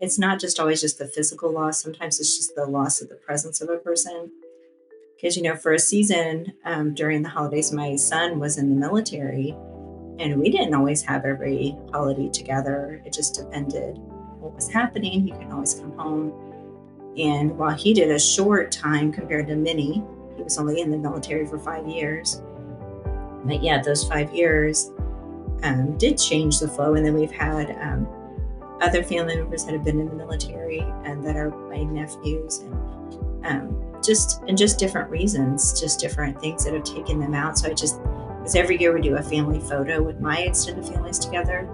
it's not just always just the physical loss. Sometimes it's just the loss of the presence of a person. Because, for a season during the holidays, my son was in the military, and we didn't always have every holiday together. It just depended what was happening. He couldn't always come home. And while he did a short time compared to many, he was only in the military for 5 years. But yeah, those 5 years did change the flow. And then we've had other family members that have been in the military and that are my nephews, and just different reasons, just different things that have taken them out. So because every year we do a family photo with my extended families together,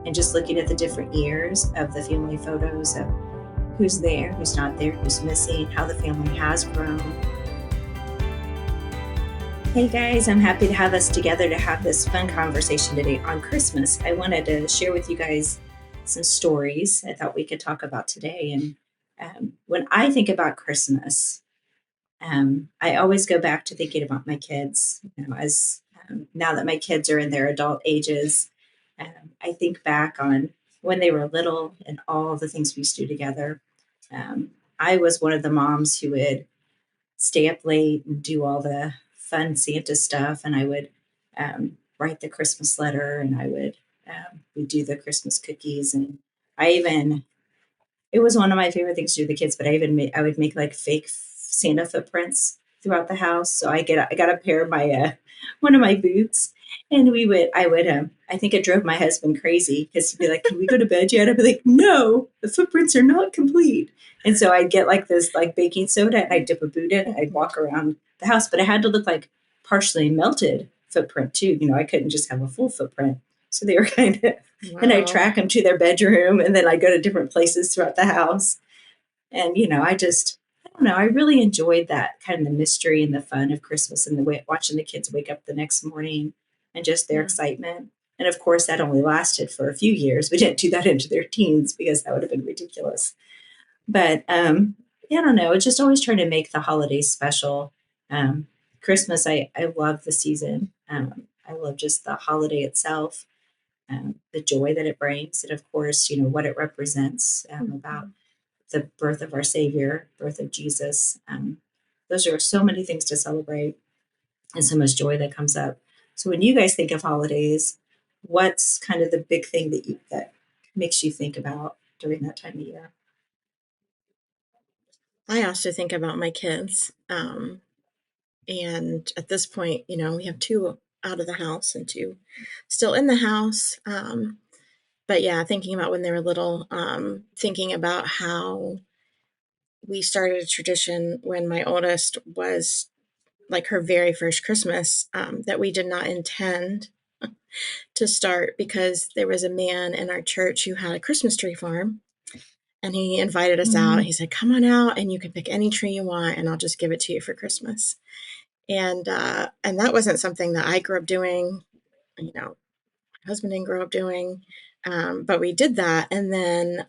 and just looking at the different years of the family photos of who's there, who's not there, who's missing, how the family has grown. Hey guys, I'm happy to have us together to have this fun conversation today on Christmas. I wanted to share with you guys some stories I thought we could talk about today. And when I think about Christmas, I always go back to thinking about my kids. As now that my kids are in their adult ages, I think back on when they were little and all the things we used to do together. I was one of the moms who would stay up late and do all the fun Santa stuff, and I would write the Christmas letter, and we'd do the Christmas cookies, and I even it was one of my favorite things to do with the kids. But I would make like fake Santa footprints throughout the house. So I got a pair of my one of my boots, and I think it drove my husband crazy because he'd be like, "Can we go to bed yet?" I'd be like, "No, the footprints are not complete." And so I'd get like this like baking soda, and I'd dip a boot in, and I'd walk around the house, but it had to look like partially melted footprint too. I couldn't just have a full footprint. So they were kind of, wow. And I track them to their bedroom, and then I go to different places throughout the house. And, I don't know, I really enjoyed that kind of the mystery and the fun of Christmas, and the way watching the kids wake up the next morning and just their excitement. And of course, that only lasted for a few years. We didn't do that into their teens because that would have been ridiculous. But yeah, I don't know. It's just always trying to make the holidays special. Christmas, I love the season. I love just the holiday itself, the joy that it brings, and of course, what it represents about the birth of our Savior, birth of Jesus. Those are so many things to celebrate, and so much joy that comes up. So when you guys think of holidays, what's kind of the big thing that makes you think about during that time of year? I also think about my kids. And at this point, we have two out of the house and two still in the house. But yeah, thinking about when they were little, thinking about how we started a tradition when my oldest was like her very first Christmas, that we did not intend to start because there was a man in our church who had a Christmas tree farm. And he invited us out. He said, "Come on out and you can pick any tree you want and I'll just give it to you for Christmas." And that wasn't something that I grew up doing. My husband didn't grow up doing, but we did that. And then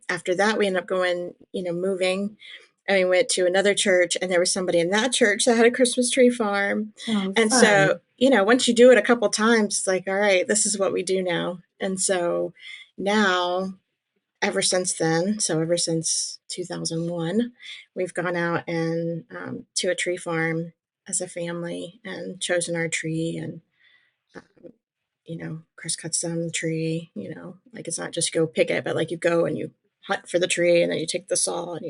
after that, we ended up going, moving. And we went to another church, and there was somebody in that church that had a Christmas tree farm. Oh, And fun. so, once you do it a couple times, it's like, all right, this is what we do now. And so now, ever since then, so ever since 2001, we've gone out and to a tree farm as a family and chosen our tree. And Chris cuts down the tree. Like it's not just go pick it, but like you go and you hunt for the tree, and then you take the saw, and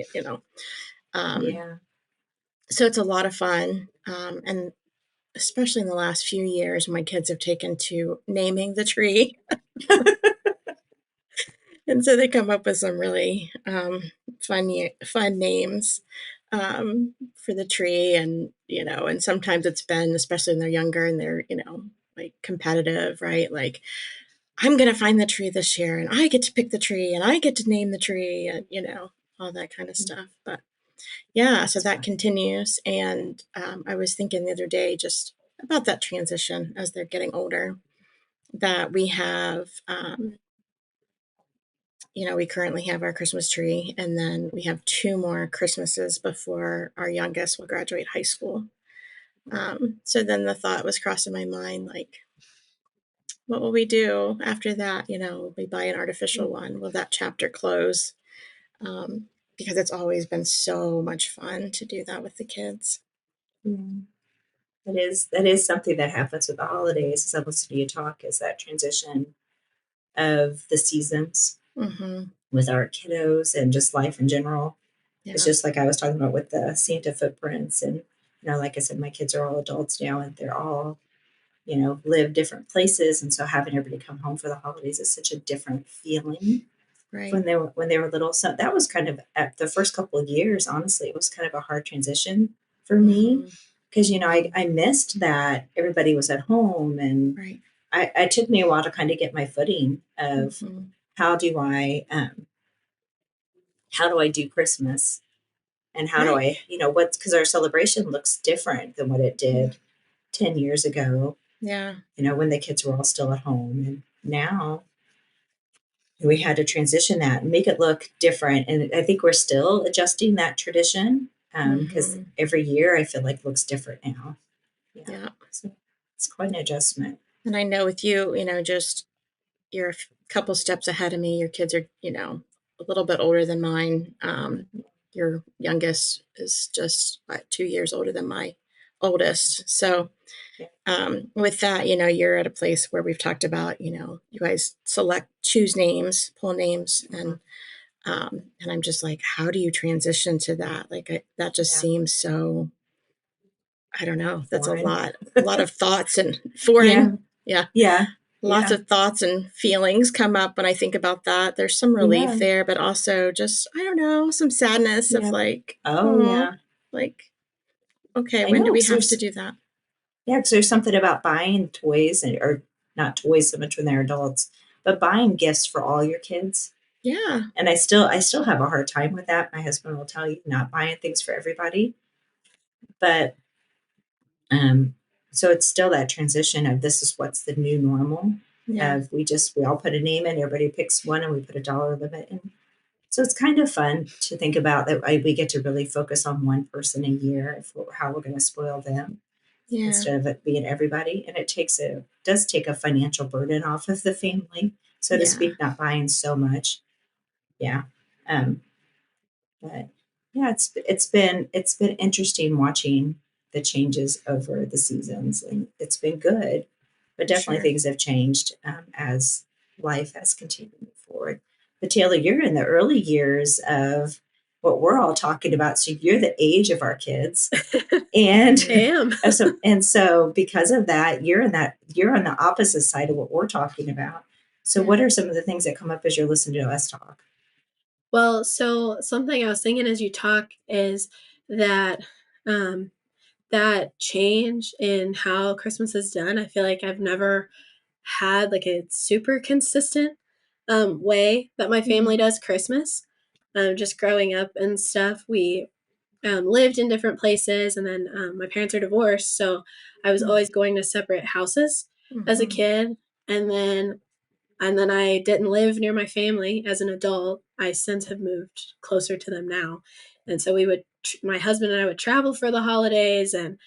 Yeah. so it's a lot of fun. And especially in the last few years, my kids have taken to naming the tree. And so they come up with some really fun names for the tree. And sometimes it's been, especially when they're younger and they're, like competitive, right? Like, I'm going to find the tree this year, and I get to pick the tree, and I get to name the tree, and, all that kind of stuff. But yeah, so that continues. And I was thinking the other day just about that transition as they're getting older, that we have, we currently have our Christmas tree, and then we have two more Christmases before our youngest will graduate high school. So then the thought was crossing my mind, like, what will we do after that? Will we buy an artificial one? Will that chapter close? because it's always been so much fun to do that with the kids. Yeah. That is something that happens with the holidays as I listen to you talk, is that transition of the seasons Mm-hmm. with our kiddos and just life in general. It's Yeah. just like I was talking about with the Santa footprints. And, like I said, my kids are all adults now and they're all, live different places. And so having everybody come home for the holidays is such a different feeling Right. when they were little. So that was kind of at the first couple of years, honestly, it was kind of a hard transition for me Mm-hmm. because, Mm-hmm. I missed that everybody was at home, and Right. it took me a while to kind of get my footing of Mm-hmm. how do I, how do I do Christmas, and how do Right. I, what's, because our celebration looks different than what it did 10 years ago, Yeah. when the kids were all still at home. And now we had to transition that and make it look different. And I think we're still adjusting that tradition because Mm-hmm. every year I feel like looks different now. Yeah. Yeah. So it's quite an adjustment. And I know with you, just you're a couple steps ahead of me. Your kids are, a little bit older than mine. Your youngest is just 2 years older than my oldest. So, Yeah. with that, you're at a place where we've talked about, you guys choose names, pull names, Mhm. and I'm just like, how do you transition to that? Like, that just Yeah. seems so, I don't know. That's Foreign. a lot of thoughts and Yeah. foreign. Yeah. Yeah. Lots Yeah. of thoughts and feelings come up when I think about that. There's some relief Yeah. there, but also just, I don't know, some sadness of Yeah. like, Oh, oh, yeah. like, okay, I when do know. we Because have to do that? there's something about buying toys, or not toys so much when they're adults, but buying gifts for all your kids. Yeah. And I still have a hard time with that. My husband will tell you not buying things for everybody, but um, so it's still that transition of this is what's the new normal. Yeah. Of we all put a name in, everybody picks one, and we put a dollar limit in. So it's kind of fun to think about that we get to really focus on one person a year, how we're going to spoil them Yeah. instead of it being everybody. And it does take a financial burden off of the family, so to Yeah. speak, not buying so much. Yeah. Um, But yeah, it's been interesting watching the changes over the seasons, and it's been good. But definitely Sure. things have changed as life has continued to move forward. But Taylor, you're in the early years of what we're all talking about. So you're the age of our kids, I and am. so because of that, you're on the opposite side of what we're talking about. So Yeah. what are some of the things that come up as you're listening to us talk? Well, so something I was thinking as you talk is that um, that change in how Christmas is done. I feel like I've never had like a super consistent way that my family Mhm. does Christmas. Just growing up and stuff, we lived in different places, and then my parents are divorced, so I was always going to separate houses as a Mhm. kid, and then I didn't live near my family as an adult. I since have moved closer to them now, and so my husband and I would travel for the holidays, and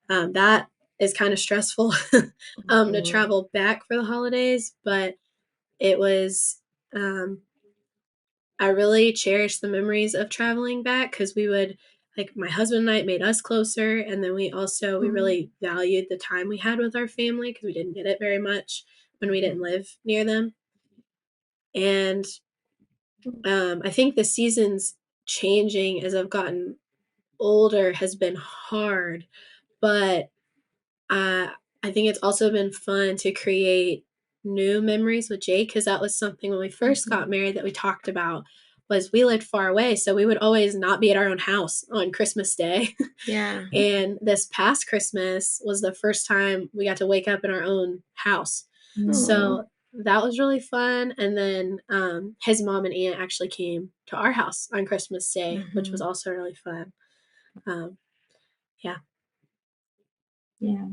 that is kind of stressful to Mhm. travel back for the holidays. But it was um, I really cherish the memories of traveling back because we would like my husband and I, it made us closer, and then we Mhm. really valued the time we had with our family because we didn't get it very much when we didn't Mhm. live near them. And I think the seasons changing as I've gotten older has been hard, but uh, I think it's also been fun to create new memories with Jake because that was something when we first got Mhm. married that we talked about was we lived far away, so we would always not be at our own house on Christmas Day. Yeah. And this past Christmas was the first time we got to wake up in our own house. Oh. So that was really fun. And then his mom and aunt actually came to our house on Christmas Day, which was Mhm. also really fun. Um, yeah. Yeah.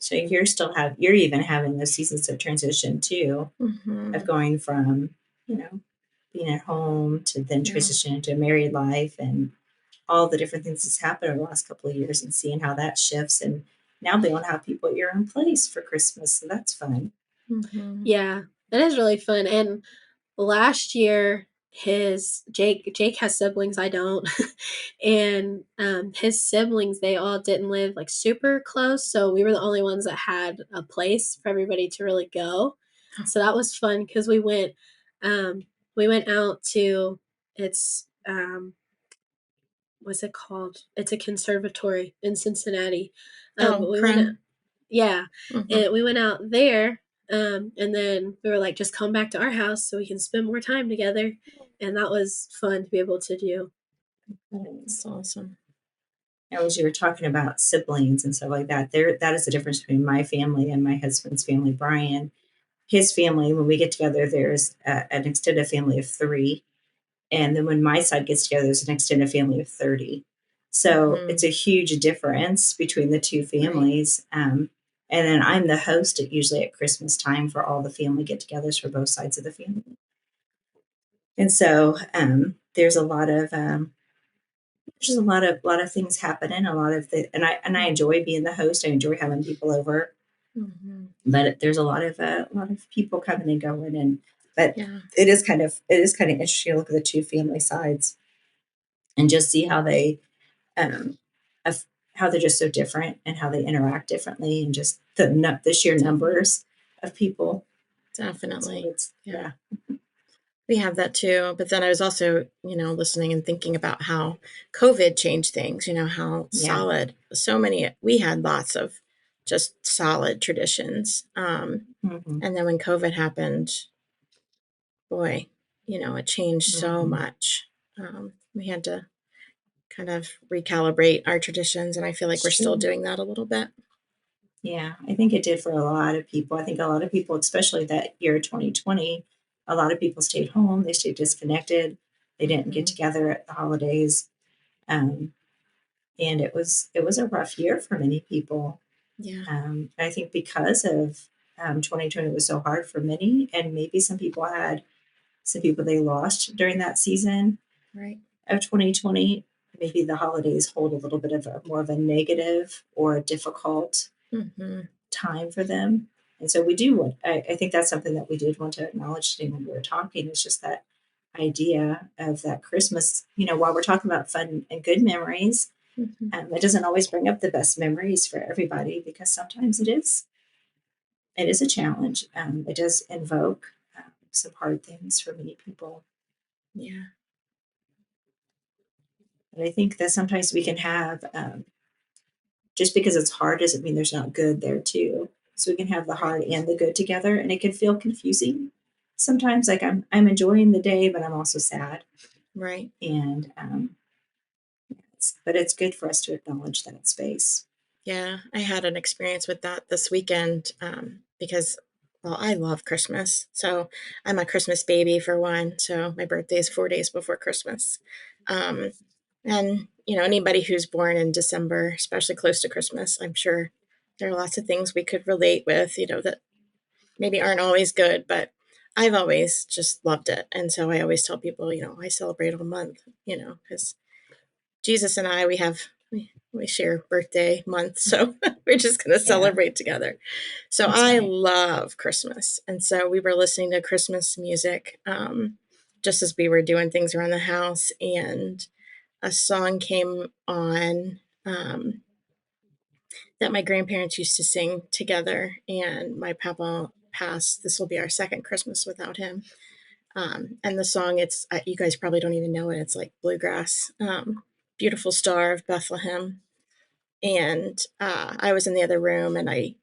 So you're even having those seasons of transition too, of Mhm. going from, you know, being at home to then Yeah. transition into a married life, and all the different things that's happened over the last couple of years, and seeing how that shifts, and now they don't have people at your own place for Christmas. So that's fun. Mhm. Yeah. That is really fun. And last year, his Jake has siblings, I don't. And his siblings, they all didn't live like super close, so we were the only ones that had a place for everybody to really go. So that was fun because we went out to, it's what's it called? It's a conservatory in Cincinnati. Oh, But we went, Krim. yeah, Hmm. and we went out there, and then we were like, just come back to our house so we can spend more time together, and that was fun to be able to do. That's Nice. awesome. As you were talking about siblings and stuff like that, that is the difference between my family and my husband's family, Brian. His family, when we get together, there's an extended family of three. And then when my side gets together, there's an extended family of 30. So Hmm. it's a huge difference between the two Right. families. And then I'm the host usually at Christmas time for all the family get togethers for both sides of the family. And so there's a lot of there's a lot of things happening, a lot of and I enjoy being the host. I enjoy having people over, Hmm. but there's a lot of people coming and going, and but Yeah, it is kind of interesting to look at the two family sides and just see how they um, of how they're just so different and how they interact differently, and just the sheer definitely. numbers of people. So Definitely. it's Yeah. yeah, We have that too. But then I was also, listening and thinking about how COVID changed things, how yeah, solid so many, we had lots of just solid traditions. hmm And then when COVID happened, boy, it changed so hmm much. We had to kind of recalibrate our traditions. And I feel like we're still sure. doing that a little bit. Yeah, I think it did for a lot of people. I think a lot of people, especially that year 2020, a lot of people stayed home. They stayed disconnected. They didn't get Hmm. together at the holidays, um, and it was a rough year for many people. Yeah. I think because of 2020 was so hard for many, and maybe some people they lost during that season Right. of 2020. Maybe the holidays hold a little bit of more of a negative or a difficult Hmm. time for them. And so we do want, I think that's something that we did want to acknowledge today when we were talking. It's just that idea of that Christmas, while we're talking about fun and good memories, Hmm. it doesn't always bring up the best memories for everybody, because sometimes it is a challenge. It does invoke some hard things for many people. Yeah. But I think that sometimes we can have, just because it's hard doesn't mean there's not good there too. So we can have the Right. hard and the good together, and it can feel confusing sometimes. Like I'm enjoying the day, but I'm also sad, Right. and but it's good for us to acknowledge that space. Yeah, I had an experience with that this weekend because, well, I love Christmas. So I'm a Christmas baby for one. So my birthday is 4 days before Christmas. Um, and, anybody who's born in December, especially close to Christmas, I'm sure there are lots of things we could relate with, that maybe aren't always good, but I've always just loved it. And so I always tell people, I celebrate all month, because Jesus and I, we share birthday month, so we're just going to Yeah, celebrate together. So that's I right. love Christmas, and so we were listening to Christmas music just as we were doing things around the house, and a song came on that my grandparents used to sing together, and my papa passed. This will be our second Christmas without him. And the song, it's you guys probably don't even know it. It's like bluegrass, "Beautiful Star of Bethlehem." And I was in the other room, and I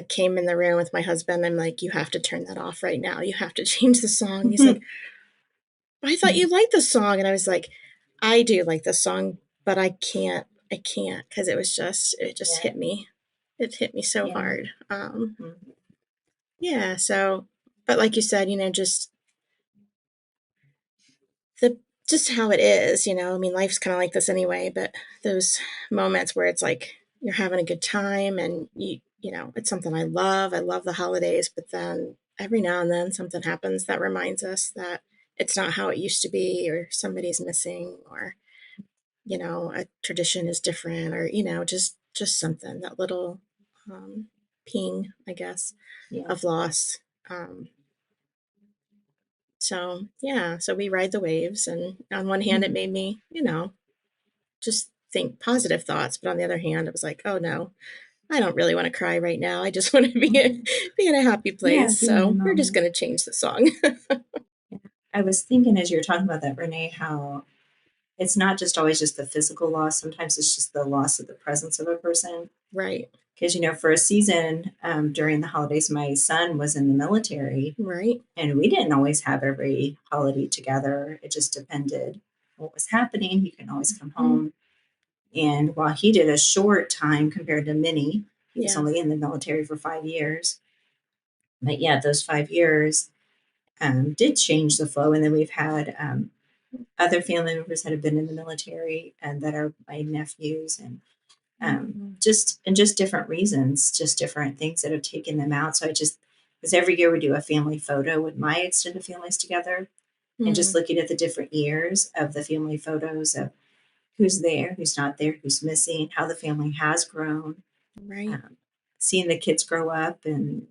came in the room with my husband. I'm like, you have to turn that off right now. You have to change the song. He's like, I thought you liked the song, and I was like, I do like the song, but I can't because it just Yeah, hit me. It hit me so yeah, hard. mhm, Yeah. So, but like you said, just the just how it is, I mean, life's kind of like this anyway, but those moments where it's like you're having a good time and it's something I love. I love the holidays, but then every now and then something happens that reminds us that it's not how it used to be, or somebody's missing, or a tradition is different, or just something, that little ping, I guess, yeah, of loss. um So yeah, so we ride the waves, and on one hand it made me, just think positive thoughts, but on the other hand it was like, oh no, I don't really want to cry right now. I just want to Mhm. be in a happy Yeah, place. be in the So we're just moment. going to change the song. Yeah. I was thinking as you were talking about that, Renee, how it's not just always just the physical loss. Sometimes it's just the loss of the presence of a person. Right. Because, for a season during the holidays, my son was in the military, Right. and we didn't always have every holiday together. It just depended what was happening. He couldn't always come Mm, home. And while he did a short time compared to many, he was yeah. only in the military for 5 years. But yeah, those 5 years did change the flow. And then we've had other family members that have been in the military and that are my nephews, and Mm-hmm. just different reasons, just different things that have taken them out. So because every year we do a family photo with my extended families together, and just Mm, looking at the different years of the family photos of who's there, who's not there, who's missing, how the family has grown, right. um, seeing the kids grow up, and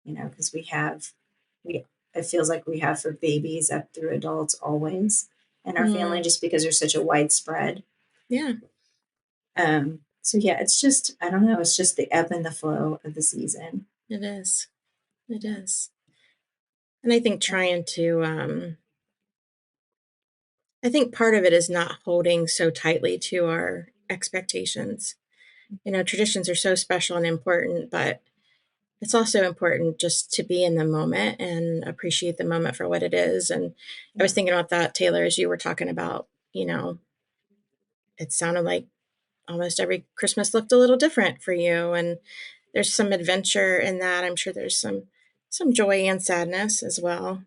because we it feels like we have for babies up through adults always in our family, Mm, just because there's such a widespread. yeah, So yeah, it's just, I don't know, it's just the ebb and the flow of the season. it is. It Yeah. is. And I think I think part of it is not holding so tightly to our expectations. Traditions are so special and important, but it's also important just to be in the moment and appreciate the moment for what it is. And I Yeah. was thinking about that, Taylor, as you were talking about, it sounded like almost every Christmas looked a little different for you. And there's some adventure in that. I'm sure there's some joy and sadness as well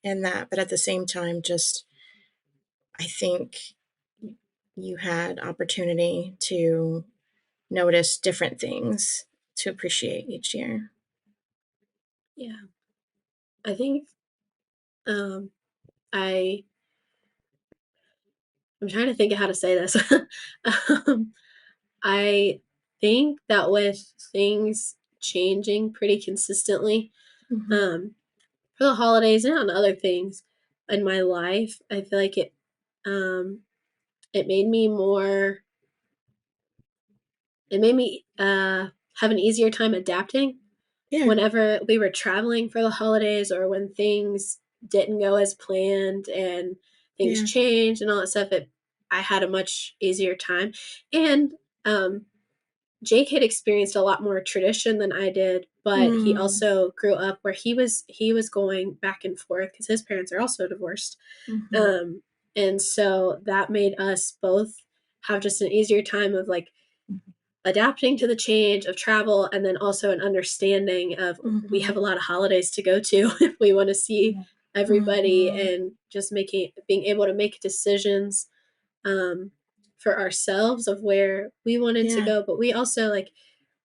in that. But at the same time, just I think you had opportunity to notice different things to appreciate each year. Yeah. I think um I I'm trying to think of how to say this. um I think that with things changing pretty consistently, Mm-hmm. um, for the holidays and on other things in my life, I feel like um, it made me more. It made me have an easier time adapting Yeah, whenever we were traveling for the holidays or when things didn't go as planned and things yeah. changed and all that stuff. I had a much easier time, and um, Jake had experienced a lot more tradition than I did, but he Mm, also grew up where he was going back and forth because his parents are also divorced. mm-hmm. Um, and so that made us both have just an easier time of like adapting to the change of travel, and then also an understanding of we Mm-hmm. have a lot of holidays to go to if we want to see Yeah. everybody, Mm-hmm. and just being able to make decisions um, for ourselves of where we wanted to Yeah, go, but we also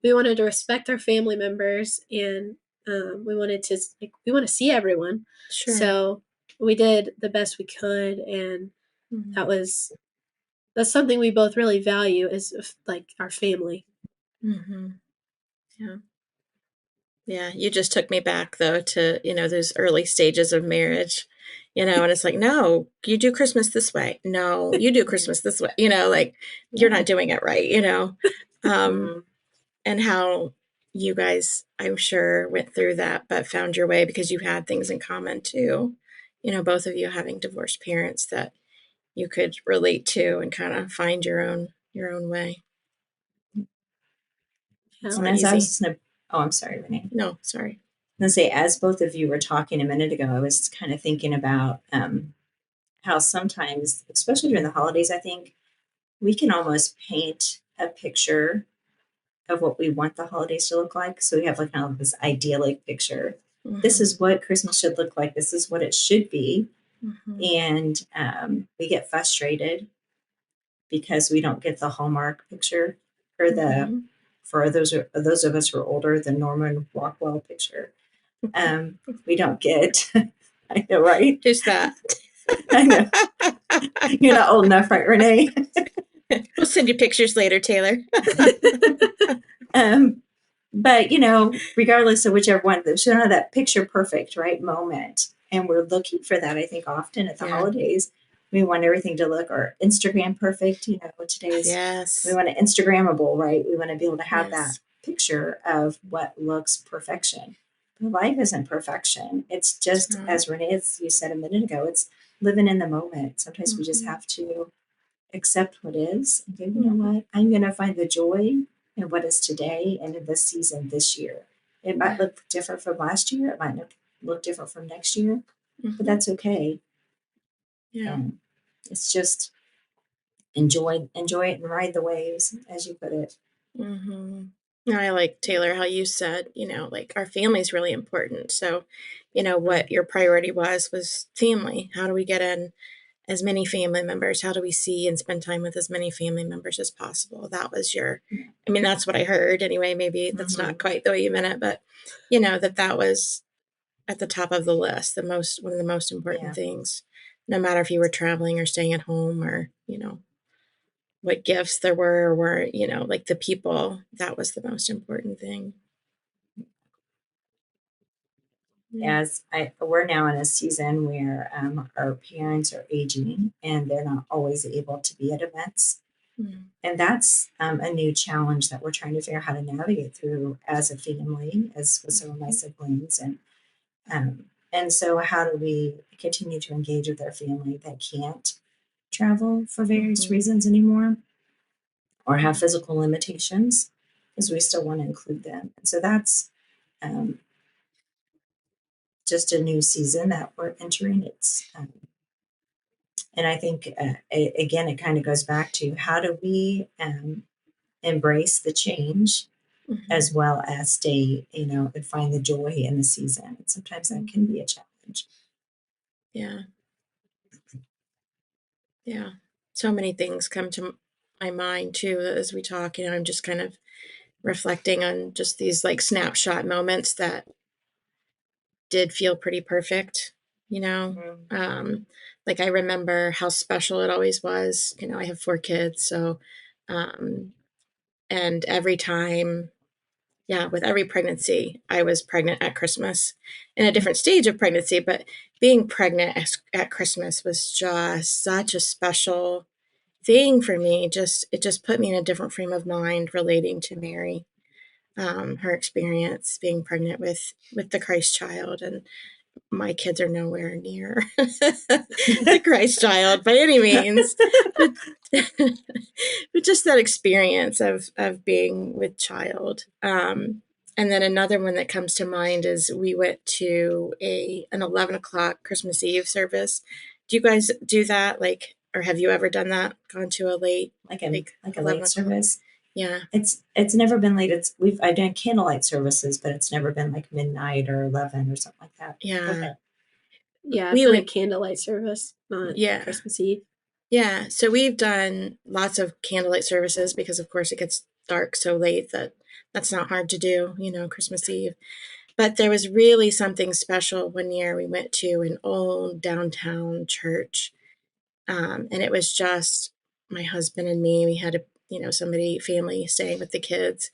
we wanted to respect our family members, and we wanted to we want to see everyone, sure. so we did the best we could, and Mm-hmm. that was that's something we both really value is like our family. Mm-hmm. Yeah. Yeah, you just took me back though to, those early stages of marriage, and it's like, no, you do Christmas this way. No, you do Yeah. Christmas this way. Like you're Yeah. not doing it right. Um, Mhm. and how you guys, I'm sure, went through that, but found your way because you had things in common too. Both of you having divorced parents that you could relate to and kind of find your own way. Yeah. It's And not as I easy. was oh, I'm sorry, Renee. No, sorry. I was gonna say, as both of you were talking a minute ago, I was kind of thinking about how sometimes, especially during the holidays, I think we can almost paint a picture of what we want the holidays to look like. So we have like kind of this idyllic picture. This Mm-hmm. is what Christmas should look like. This is what it should be. Mm-hmm. And we get frustrated because we don't get the Hallmark picture, or the Mm-hmm. for those of us who are older, the Norman Rockwell picture. We don't get. I know, right? Who's that? I know. You're not old enough, right, Renee? We'll send you pictures later, Taylor. um, but regardless of whichever one, there's kind of that picture perfect right moment, and we're looking for that. I think often at the Yeah. holidays, we want everything to look or Instagram perfect. Today's we Yes. want it Instagrammable, right? We want to be able to have that Yes. picture of what looks perfection. But life isn't perfection. It's just So, as Renee, as you said a minute ago, it's living in the moment. Sometimes we just mhm, have to accept what is and go, you know mhm. what? I'm going to find the joy in what is today and in this season this year. It might Yeah. look different from last year. It might look different from next year, but Mhm. that's okay. Yeah. And it's just enjoy it and ride the waves, as you put it. Mhm. No, I like, Taylor, how you said, like, our family is really important. So, what Mm, your priority was family. How do we get in as many family members? How do we see and spend time with as many family members as possible? That was yeah. I mean, that's what I heard anyway. Maybe that's Mm-hmm. not quite the way you meant it, but that was at the top of the list, one of the most important Yeah. things, no matter if you were traveling or staying at home, or, what gifts there were, like, the people, that was the most important thing. Mm, We're now in a season where our parents are aging and they're not always able to be at events. mm, And that's a new challenge that we're trying to figure out how to navigate through as a family, as with some of my siblings, and so how do we continue to engage with our family that can't travel for various mhm, reasons anymore, or have mm, physical limitations, because we still want to include them. And so that's um, just a new season that we're entering. And I think again, it kind of goes back to how do we embrace the change mhm, as well as stay, and find the joy in the season. And sometimes that mm. can be a challenge. Yeah, yeah. So many things come to my mind too as we talk. I'm just kind of reflecting on just these, like, snapshot moments that did feel pretty perfect, you know. Mm. Um, like, I remember how special it always was. I have 4 kids, so, um, and every time, yeah, with every pregnancy, I was pregnant at Christmas, in a different stage of pregnancy, but being pregnant at Christmas was just such a special thing for me. It just put me in a different frame of mind relating to Mary, her experience being pregnant with the Christ child. And my kids are nowhere near the Christ child by any means, but but just that experience of being with child. And then another one that comes to mind is we went to an 11 o'clock Christmas Eve service. Do you guys do that? Like, or have you ever done that? Gone to a late, like, like a 11 late o'clock? service. Yeah, It's never been late. I've done candlelight services, but it's never been like midnight or 11 or something like that. Go yeah. ahead. Yeah, I've We done a went, candlelight service, not yeah. Christmas Eve. Yeah, so we've done lots of candlelight services because, of course, it gets dark so late that that's not hard to do, Christmas Eve. But there was really something special one year. We went to an old downtown church, and it was just my husband and me. We had somebody, family staying with the kids,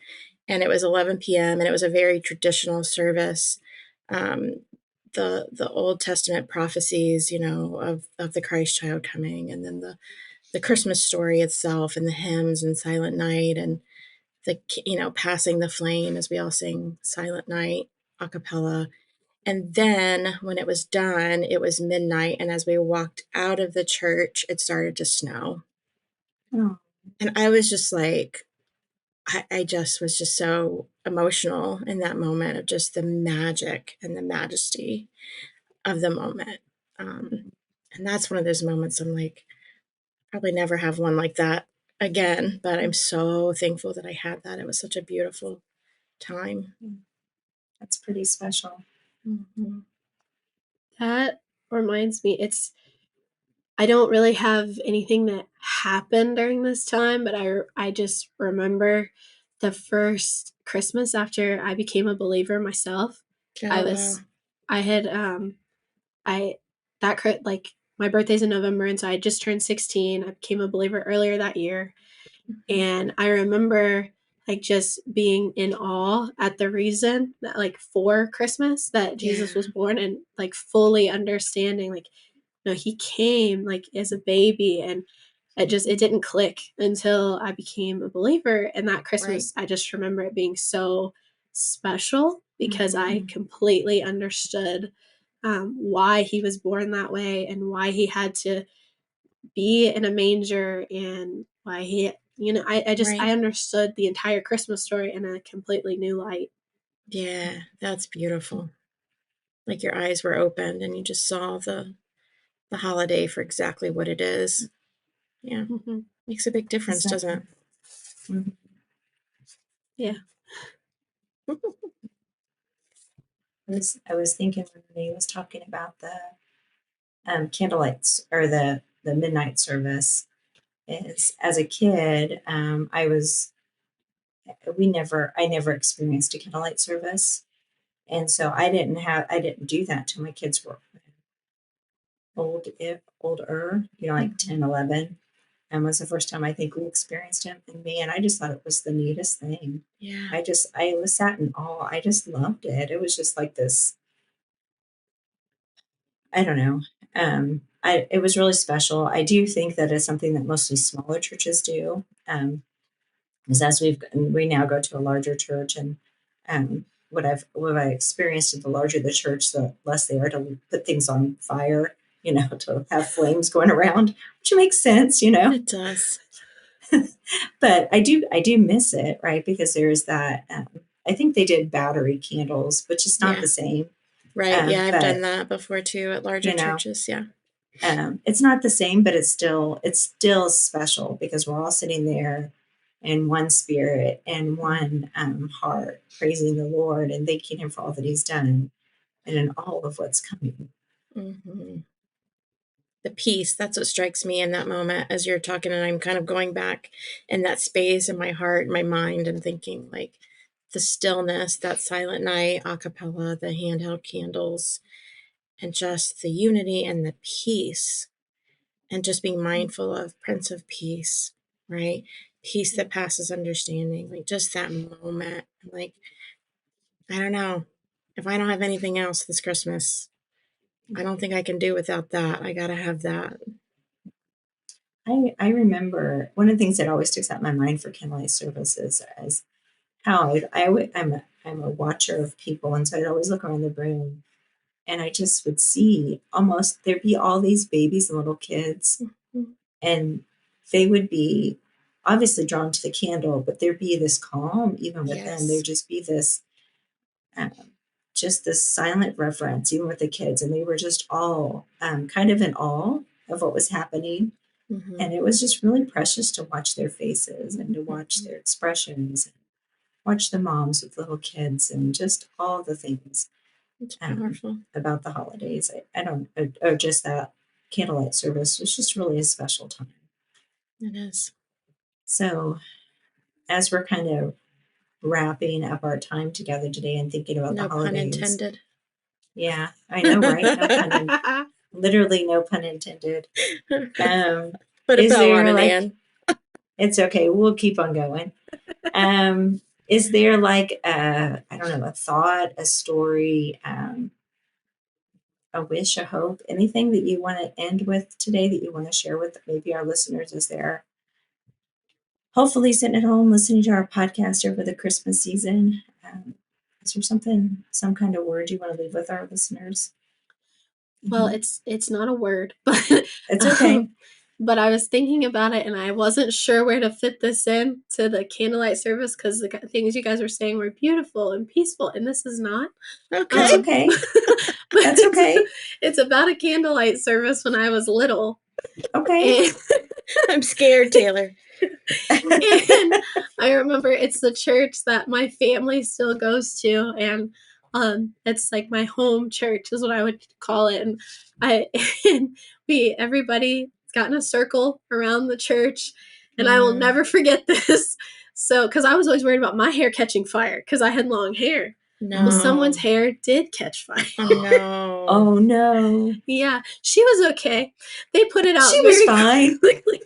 and it was 11 p.m. and it was a very traditional service. Um, the Old Testament prophecies, of the Christ child coming, and then the Christmas story itself, and the hymns and Silent Night, and the passing the flame as we all sing Silent Night a cappella. And then when it was done, it was midnight, and as we walked out of the church, it started to snow. Oh, And I was just like, I just was just so emotional in that moment of just the magic and the majesty of the moment. Um, and that's one of those moments I'm like, probably never have one like that again, but I'm so thankful that I had that. It was such a beautiful time. that's pretty special. Mhm. That reminds me, I don't really have anything that happened during this time, but I just remember the first Christmas after I became a believer myself. I Oh, wow. was I had I like my birthday's in November, and so I just turned 16. I became a believer earlier that year, Mhm. and I remember like just being in awe at the reason that like for Christmas that Jesus Yeah. was born, and like fully understanding like no, he came like as a baby, and it didn't click until I became a believer. And that Right. Christmas I just remember it being so special because I Mhm. completely understood why he was born that way and why he had to be in a manger and why he, I Right. understood the entire Christmas story in a completely new light. Yeah, that's beautiful. Like your eyes were opened and you just saw the holiday for exactly what it is. Yeah. Mm-hmm. Makes a big difference, doesn't Exactly. Mhm. Yeah. it? I was thinking when Renee was talking about the candlelights or the midnight service. Is as a kid, I never experienced a candlelight service, and so I didn't do that till my kids were older, like Mhm. 10, 11. And was the first time I think we experienced it. And man, I just thought it was the neatest thing. Yeah. I was sat in awe. I just loved it. It was just like this, I don't know. It was really special. I do think that it's something that mostly smaller churches do. Because as we now go to a larger church, and what I experienced at the larger the church, the less they are to put things on fire, to have flames going around, which makes sense. It does. But I do miss it, right? Because there's that. I think they did battery candles, which is not Yeah. the same. Right. Yeah, I've done But that before too at larger you know, churches. Yeah. it's not the same, but it's still special because we're all sitting there in one spirit and one heart, praising the Lord and thanking Him for all that He's done and in all of what's coming. Hmm. The peace, that's what strikes me in that moment as you're talking, and I'm kind of going back in that space in my heart, my mind, and thinking like the stillness, that silent night, a cappella, the handheld candles, and just the unity and the peace, and just being mindful of Prince of Peace, right? Peace that passes understanding, like just that moment. Like, I don't know. If I don't have anything else this Christmas, I don't think I can do without that. I gotta have that. I remember one of the things that always sticks out in my mind for candlelight services is how I'm a watcher of people, and so I'd always look around the room, and I just would see almost there'd be all these babies and little kids, and they would be obviously drawn to the candle, but there'd be this calm even with them. Yes. There'd um, just this silent reverence even with the kids, and they were just all kind of in awe of what was happening. Mm-hmm. And it was just really precious to watch their faces and to watch Mm-hmm. their expressions, and watch the moms with little kids, and just all the things It's powerful. about the holidays. I don't, or just that candlelight service was just really a special time. It is. So, as we're kind of wrapping up our time together today and thinking about the No pun holidays, intended. yeah, I know, right? No pun in, literally no pun intended. Um, Put a is bow on there it, like, Ann. it's okay, we'll keep on going. Is there like I don't know, a thought, a story, a wish, a hope, anything that you want to end with today that you want to share with maybe our listeners as they're hopefully sitting at home listening to our podcast over the Christmas season? Is there something, some kind of word you want to leave with our listeners? Well, Mhm. it's not a word, but It's okay. um, but I was thinking about it and I wasn't sure where to fit this in to the candlelight service because the things you guys were saying were beautiful and peaceful, and this is not. Okay. That's okay. But That's okay. it's about a candlelight service when I was little, Okay. and I'm scared, Taylor. and I remember it's the church that my family still goes to, and it's like my home church is what I would call it. And I and we everybody got in a circle around the church, and I will Mm, never forget this. So, because I was always worried about my hair catching fire because I had long hair. Well, someone's no. hair did catch fire. Oh no. Oh no. Yeah, she was okay. They put it She out was very fine. quickly.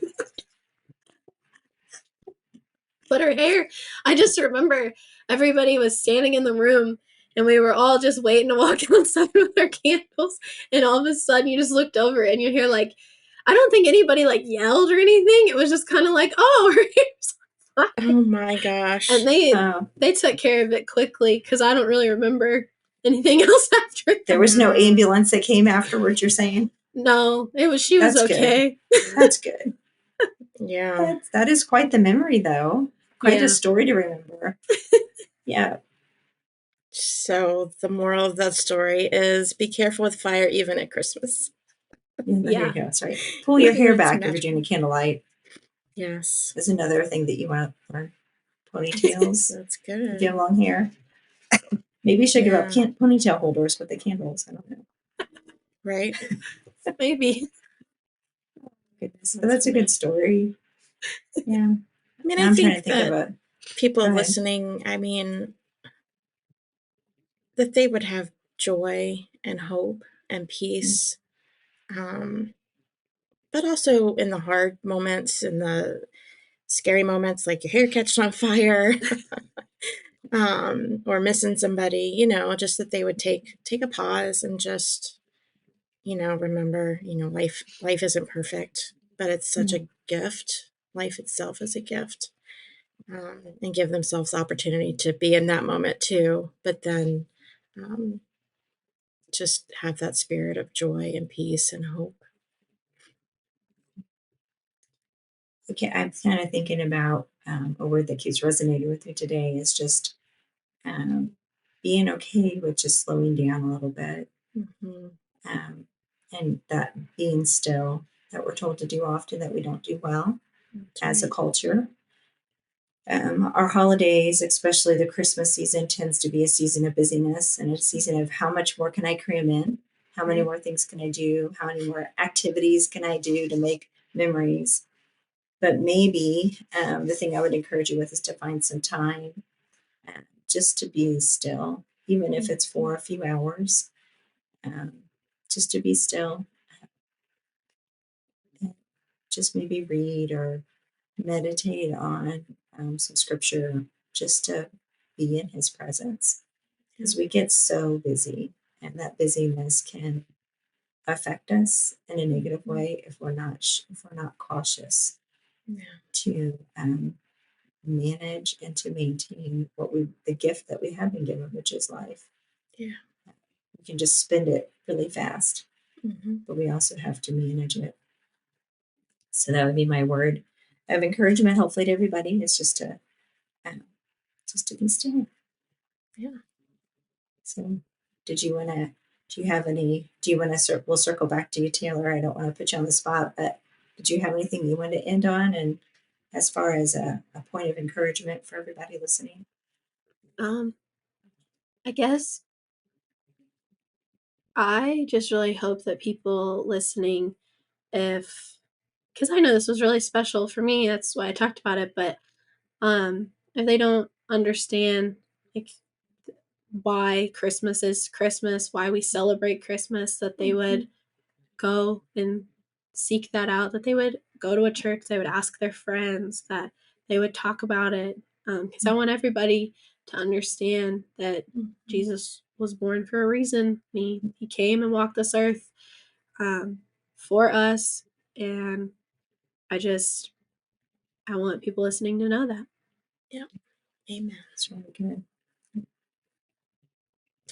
But her hair, I just remember everybody was standing in the room and we were all just waiting to walk outside with our candles. And all of a sudden you just looked over and you hear like, I don't think anybody like yelled or anything. It was just kind of like, oh, her hair's on fire. Oh my gosh. And they took care of it quickly because I don't really remember anything else after that. There was no ambulance that came afterwards, you're saying? No, she was That's okay. That's good. Yeah. That is quite the memory, though. Quite Yeah. a story to remember. Yeah. So the moral of that story is be careful with fire even at Christmas. There you go. That's right. Pull your hair back if you're doing a candlelight. Yes. Is another thing that you want to learn. Ponytails. That's good. If you have long hair. Maybe you should give up ponytail holders with the candles. I don't know. Right? Maybe. Goodness. But that's a good story. Yeah. I mean, I'm trying to think of it. People listening, I mean, that they would have joy and hope and peace. But also in the hard moments, in the scary moments, like your hair catching on fire, or missing somebody, you know, just that they would take a pause and just, you know, remember, you know, life isn't perfect, but it's such a gift. Life itself is a gift. And give themselves opportunity to be in that moment too, but then just have that spirit of joy and peace and hope. Okay, I'm kind of thinking about a word that keeps resonating with me today is just being okay with just slowing down a little bit. And that being still, that we're told to do often, that we don't do well as a culture. Our holidays, especially the Christmas season, tends to be a season of busyness and a season of how much more can I cram in? How many more things can I do? How many more activities can I do to make memories? But maybe the thing I would encourage you with is to find some time just to be still, even if it's for a few hours, just to be still. Just maybe read or meditate on some scripture just to be in his presence. Because we get so busy, and that busyness can affect us in a negative way if we're not cautious to manage and to maintain the gift that we have been given, which is life. Yeah, we can just spend it really fast, but we also have to manage it. So that would be my word of encouragement, hopefully, to everybody, is just to be still. Yeah. So, do you want to? We'll circle back to you, Taylor. I don't want to put you on the spot, but did you have anything you want to end on, and as far as a point of encouragement for everybody listening? I guess I just really hope that people listening, because I know this was really special for me, that's why I talked about it, but if they don't understand like why Christmas is Christmas, why we celebrate Christmas, that they would go and seek that out, that they would go to a church, they would ask their friends, that they would talk about it, because I want everybody to understand that Jesus was born for a reason. He came and walked this earth for us, and I want people listening to know that. Yeah. Amen. That's really good.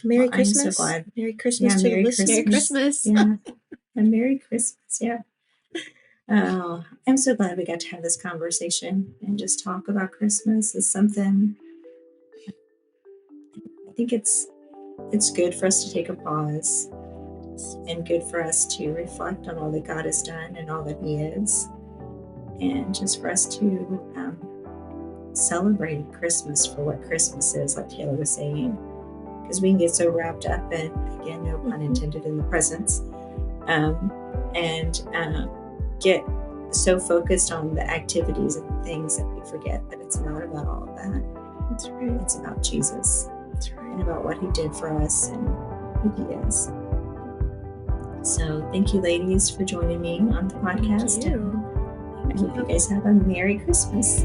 Merry Christmas. I'm so glad. Merry Christmas to Merry the listeners. Merry Christmas. Yeah. And Merry Christmas. Yeah. Oh, I'm so glad we got to have this conversation and just talk about Christmas. Is something I think it's good for us to take a pause, and good for us to reflect on all that God has done and all that He is, and just for us to celebrate Christmas for what Christmas is, like Taylor was saying, because we can get so wrapped up in, again, no pun intended, in the presents, and get so focused on the activities and the things that we forget that it's not about all of that. That's right. It's about Jesus. That's right. And about what He did for us and who He is. So thank you, ladies, for joining me on the podcast. Thank you. And I hope you guys have a Merry Christmas.